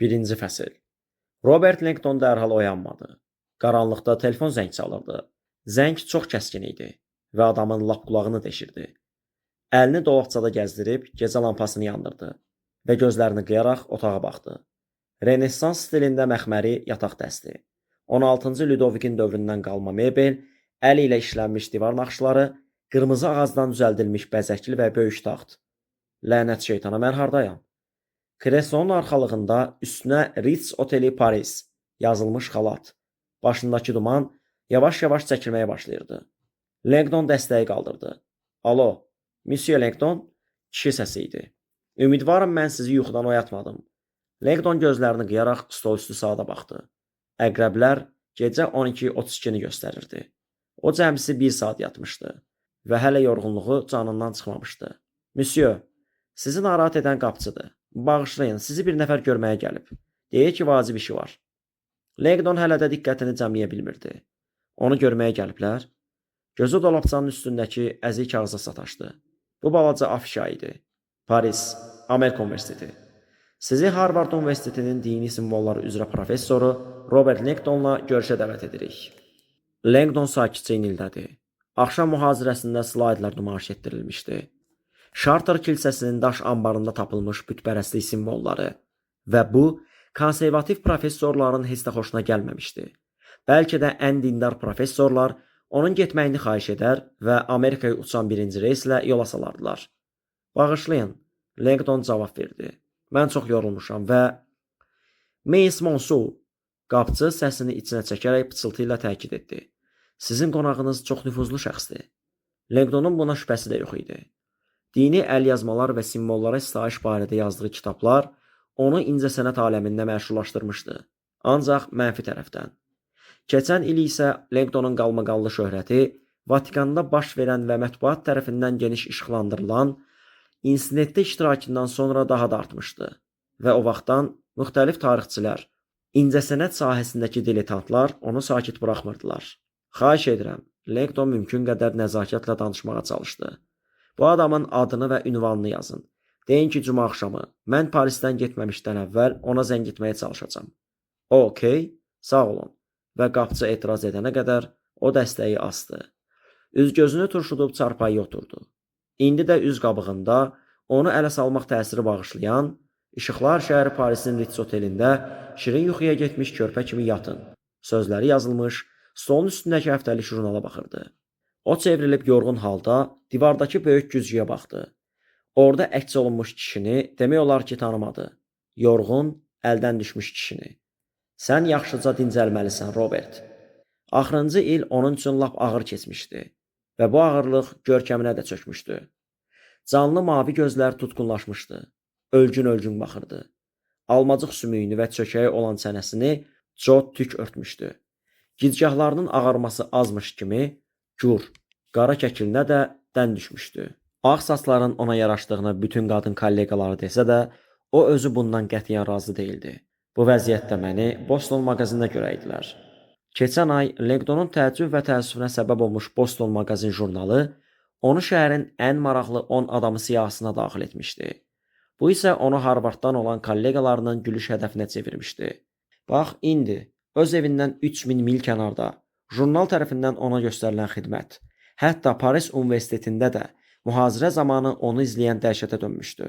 Birinci fəsil. Robert Langdon dərhal oyanmadı. Qaranlıqda telefon zəng çalırdı. Zəng çox kəskin idi və adamın lap qulağını deşirdi. Əlini dolabçada gəzdirib gecə lampasını yandırdı və gözlərini qıyaraq otağa baxdı. Renessans stilində məxməri yataq dəsti, 16-cı Ludovikin dövründən qalma mebel, əl ilə işlənmiş divar naxışları, qırmızı ağacdan düzəldilmiş bəzəkli və böyük taxt. Lənət şeytana, mən hardayam? Kreslonun arxalığında üstünə Ritz Oteli Paris yazılmış xalat. Başındakı duman yavaş-yavaş çəkilməyə başlayırdı. Langdon dəstəyi qaldırdı. Alo, Monsieur Langdon? Kişi səsi idi. Ümidvarım mən sizi yuxudan oyatmadım. Langdon gözlərini qıyaraq stol üstü saata baxdı. Əqrəblər gecə 12:32-ni göstərirdi. O cəmsi 1 saat yatmışdı və hələ yorğunluğu canından çıxmamışdı. Monsieur, sizi narahat edən qapıçıdır. Bağışlayın, sizi bir nəfər görməyə gəlib. Deyir ki, vacib işi var. Langdon hələ də diqqətini cəmləyə bilmirdi. Onu görməyə gəliblər. Gözü dolabçanın üstündəki əzik kağıza sataşdı. Bu balaca afişa idi. Paris, Amerika Universiteti. Sizi Harvard Universitetinin dini simvolları üzrə professoru Robert Langdonla görüşə dəvət edirik. Langdon sakitcə inildədi. Axşam mühazirəsində slaydlar nümayiş etdirilmişdi. Şarter kilsəsinin daş anbarında tapılmış bütpərəstlik simvolları və bu, konservativ professorların heç də xoşuna gəlməmişdi. Bəlkə də ən dindar professorlar onun getməyini xahiş edər və Amerikaya uçan birinci reyslə yola salardılar. Bağışlayın, Langdon cavab verdi. Mən çox yorulmuşam və... Miss Monsu, qapıçı səsini içinə çəkərək pıçıltı ilə təkid etdi. Sizin qonağınız çox nüfuzlu şəxsdir. Langdonun buna şübhəsi də yox idi. Dini əlyazmalar və simvollara sitayiş barədə yazdığı kitablar onu incəsənət aləmində məşhurlaşdırmışdı. Ancaq mənfi tərəfdən. Keçən il isə Langdonun qalmaqallı şöhrəti Vatikanda baş verən və mətbuat tərəfindən geniş işıqlandırılan insidentdə iştirakından sonra daha da artmışdı və o vaxtdan müxtəlif tarixçilər, incəsənət sahəsindəki diletantlar onu sakit buraxmırdılar. Xahiş edirəm, Langdon mümkün qədər nəzakətlə danışmağa çalışdı. Bu adamın adını və ünvanını yazın. Deyin ki, cümə axşamı mən Parisdən getməmişdən əvvəl ona zəng etməyə çalışacağam. Okey, sağ olun. Və qapıçı etiraz edənə qədər o dəstəyi asdı. Üz-gözünü turşudub çarpayıya oturdu. İndi də üz qabığında onu ələ salmaq təsiri bağışlayan, İşıqlar şəhəri Parisin Ritz Otelində şirin yuxuya getmiş körpə kimi yatın. Sözləri yazılmış, stolun üstündəki həftəlik jurnala baxırdı. O çevrilib yorğun halda divardakı böyük güzgüyə baxdı. Orada əks olunmuş kişini demək olar ki, tanımadı. Yorğun, əldən düşmüş kişini. Sən yaxşıca dincəlməlisən, Robert. Axırıncı il onun üçün lap ağır keçmişdi və bu ağırlıq görkəminə də çökmüşdü. Canlı mavi gözlər tutqunlaşmışdı. Ölgün-ölgün baxırdı. Almacıq sümüyünü və çökəyi olan çənəsini cod tük örtmüşdü. Gicgahlarının ağarması azmış kimi gur, qara kəkilinə də dən düşmüşdü. Ağ saçların ona yaraşdığını bütün qadın kollegaları desə də, o özü bundan qətiyyən razı değildi. Bu vəziyyətdə məni Boston maqazinə görəydilər. Keçən ay Langdonun təəccüb və təəssüfünə səbəb olmuş Boston maqazin jurnalı onu şəhərin ən maraqlı 10 adamı siyahısına daxil etmişdi. Bu isə onu Harvarddan olan kollegalarının gülüş hədəfinə çevirmişdi. Bax, indi öz evindən 3000 mil kənarda jurnal tərəfindən ona göstərilən xidmət, hətta Paris Universitetində də mühazirə zamanı onu izləyən dəhşətə dönmüşdü.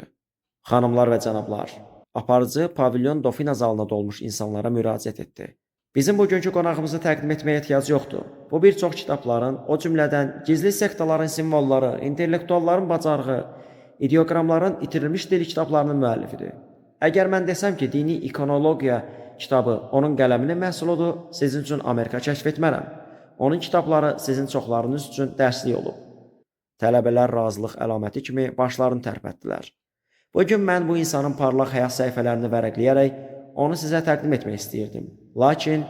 Xanımlar və cənablar, aparıcı pavilyon Dofina zalına dolmuş insanlara müraciət etdi. Bizim bugünkü qonağımızı təqdim etməyə ehtiyac yoxdur. Bu bir çox kitabların, o cümlədən gizli sektaların simvolları, intellektualların bacarığı, ideoqramların itirilmiş dil kitablarının müəllifidir. Əgər mən desəm ki, dini ikonologiya kitabı onun qələminin məhsuludur, sizin üçün Amerika kəşf etmərəm. Onun kitabları sizin çoxlarınız üçün dərslik olub. Tələbələr razılıq əlaməti kimi başlarını tərpətdilər. Bugün mən bu insanın parlaq həyat səhifələrini vərəqləyərək onu sizə təqdim etmək istəyirdim. Lakin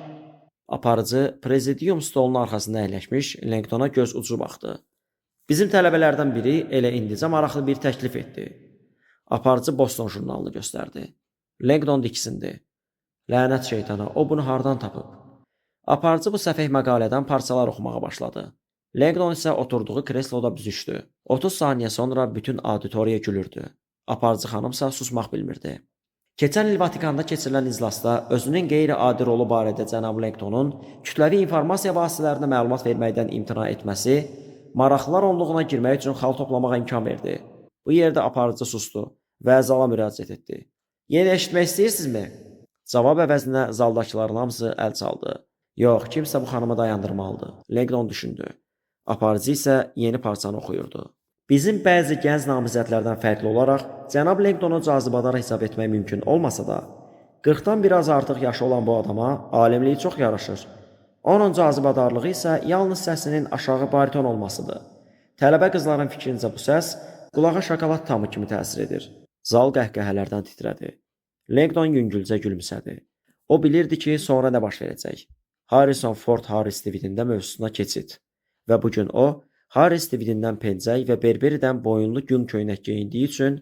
aparıcı prezidium stolunun arxasında əyləşmiş Langdona göz ucu baxdı. Bizim tələbələrdən biri elə indicə maraqlı bir təklif etdi. Aparıcı Boston jurnalını göstərdi. Langdon diksindi. Lənət şeytana, o bunu hardan tapıb? Aparıcı bu səfeh məqalədən parçalar oxumağa başladı. Langdon isə oturduğu kresloda büzüşdü. 30 saniyə sonra bütün auditoriya gülürdü. Aparıcı xanımsa susmaq bilmirdi. Keçən il Vatikanda keçirilən iclasda özünün qeyri-adi rolu barədə cənab Langtonun kütləvi informasiya vasitələrinə məlumat verməkdən imtina etməsi maraqlılar onluğuna girmək üçün xal toplamağa imkan verdi. Bu yerdə aparıcı sustu və zala müraciət etdi. Yenə eşitmək istəyirsinizmi? Cavab əvəzinə zaldakıların hamısı əl çaldı. Yox, kimsə bu xanımı dayandırmalıdır. Langton düşündü. Aparıcı isə yeni parçanı oxuyurdu. Bizim bəzi gənc namizədlərdən fərqli olaraq cənab Langtonu cazibadar hesab etmək mümkün olmasa da, 40-dan biraz artıq yaşı olan bu adama alimliyi çox yaraşır. Onun cazibadarlığı isə yalnız səsinin aşağı bariton olmasıdır. Tələbə qızların fikrincə bu səs qulağa şokolad tamı kimi təsir edir. Zal qəhqəhələrdən titrədi. Langton yüngülcə gülümsədi. O bilirdi ki, sonra nə baş verəcək. Harrison Ford Harris Davidində mövzusuna keçid və bugün o, Harris Davidindən pencək və Berberidən boyunlu gün köynək geyindiyi üçün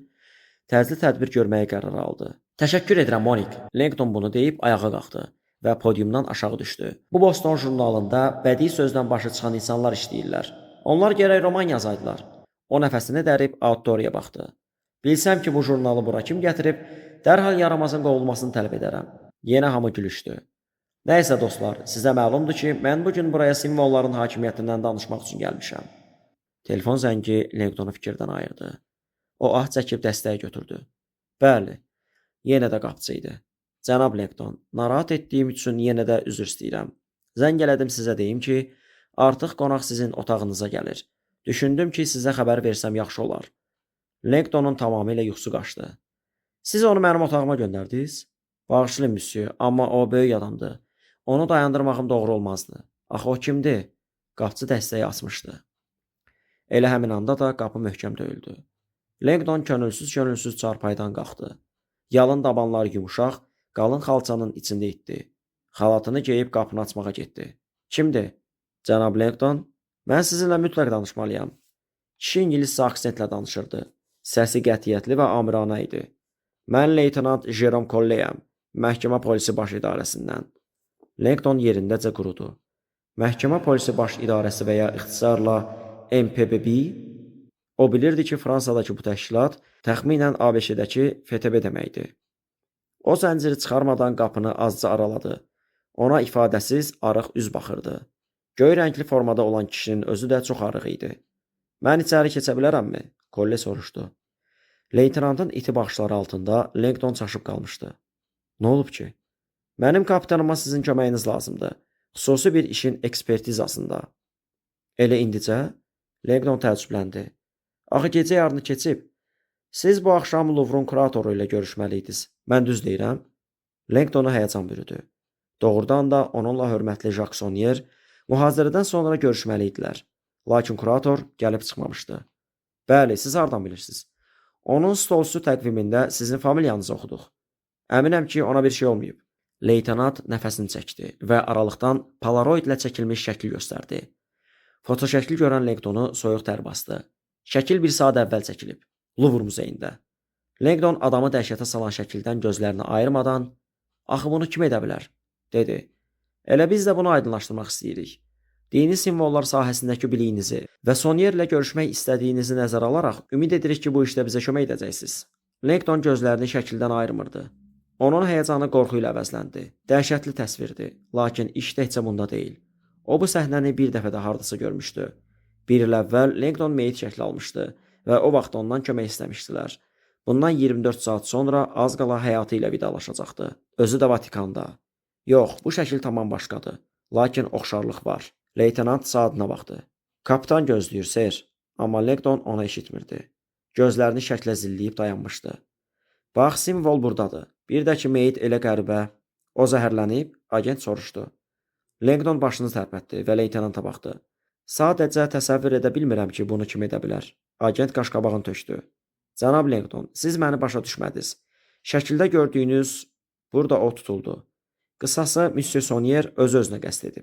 təcili tədbir görməyə qərar aldı. Təşəkkür edirəm, Monik. Langton bunu deyib ayağa qalxdı və podyumdan aşağı düşdü. Bu Boston jurnalında bədii sözdən başı çıxan insanlar işləyirlər. Onlar gərək roman yazaydılar. O nəfəsini dərib auditoriyaya baxdı. Bilsəm ki, bu jurnalı bura kim gətirib, dərhal yaramazın qovulmasını tələb edərəm. Yenə hamı gülüşdü. Nəysə dostlar, sizə məlumdur ki, mən bugün buraya simvolların hakimiyyətindən danışmaq üçün gəlmişəm. Telefon zəngi Langtonu fikirdən ayırdı. O ah çəkib dəstəyi götürdü. Bəli, yenə də qapıcı idi. Cənab Langton, narahat etdiyim üçün yenə də üzr istəyirəm. Zəng elədim sizə deyim ki, artıq qonaq sizin otağınıza gəlir. Düşündüm ki, sizə xəbər versəm yaxşı olar. Langtonun tamamilə yuxusu qaçdı. Siz onu mənim otağıma göndərdiniz? Bağışlayın, müsyo, amma o böyük adamdır. Onu dayandırmağım doğru olmazdı. Axı o kimdir? Qapıcı dəstəyi açmışdı. Elə həmin anda da qapı möhkəm döyüldü. Langton könülsüz çarpaydan qalxdı. Yalın dabanlar yumuşaq, qalın xalçanın içində itdi. Xalatını geyib qapını açmağa getdi. Kimdir? Cənab Langton, mən sizinlə mütləq danışmalıyam. Kişi ingiliscə aksentlə danışırdı. Səsi qətiyyətli və amirana idi. Mən leytenant Jerome Colleyəm, məhkəmə polisi baş idarəsindən. Langton yerindəcə qurudu. Məhkəmə polisi baş idarəsi və ya ixtisarla MPBB, o bilirdi ki, Fransadakı bu təşkilat təxminən ABŞ-dəki FTB deməkdir. O zənciri çıxarmadan qapını azca araladı. Ona ifadəsiz, arıq üz baxırdı. Göy rəngli formada olan kişinin özü də çox arıq idi. Mən içəri keçə bilərəmmi? Kolle soruşdu. Leytenantın iti baxışları altında Langton çaşıb qalmışdı. Nə olub ki? Mənim kapitanıma sizin köməyiniz lazımdır. Xüsusi bir işin ekspertizasında. Elə indicə? Langton təəccübləndi. Axı gecə yarını keçib. Siz bu axşam Louvre'un kuratoru ilə görüşməliydiniz. Mən düz deyirəm? Langtonu həyəcan bürüdü. Doğrudan da onunla hörmətli Jacques Sonnier mühazirədən sonra görüşməliydilər. Lakin kurator gəlib çıxmamışdı. Bəli, siz hardan bilirsiniz? Onun stolsu təqvimində sizin familiyanızı oxuduq. Əminəm ki, ona bir şey olmayıb. Leytenant nəfəsini çəkdi və aralıqdan polaroidlə çəkilmiş şəkil göstərdi. Fotoşəkli görən Langtonu soyuq tər bastı. Şəkil bir saat əvvəl çəkilib. Louvre muzeyində. Langton adamı dəhşətə salan şəkildən gözlərini ayırmadan, "Axı bunu kim edə bilər?" dedi. "Elə biz də bunu aydınlaşdırmaq istəyirik. Dini simvollar sahəsindəki biliyinizi və Sonnierlə görüşmək istədiyinizi nəzərə alaraq ümid edirik ki, bu işdə bizə kömək edəcəksiniz." Langton gözlərini şəkildən ayırmırdı. Onun həyəcanı qorxu ilə əvəzləndi. Dəhşətli təsvirdi, lakin iş təkcə bunda deyil. O bu səhnəni bir dəfə də hardasa görmüşdü. Bir il əvvəl Langton meyit şəkli almışdı və o vaxt ondan kömək istəmişdilər. Bundan 24 saat sonra az qala həyatı ilə vidalaşacaqdı. Özü də Vatikanda. Yox, bu şəkil tamam başqadır. Lakin oxşarlıq var. Leytenant saatına baxdı. Kapitan gözləyir, ser. Amma Langton onu eşitmirdi. Gözlərini şəklə zilləyib dayanmışdı. Bax, simvol buradadır. Bir də ki, meyit elə qəribə. O zəhərlənib, agent soruşdu. Langton başını tərpətdi və leytenanta baxdı. Sadəcə təsəvvür edə bilmirəm ki, bunu kim edə bilər. Agent qaşqabağını tökdü. Cənab Langton, siz məni başa düşmədiniz. Şəkildə gördüyünüz burada o tutuldu. Qısası, Monsieur Sonnier öz-özünə qəsd edib.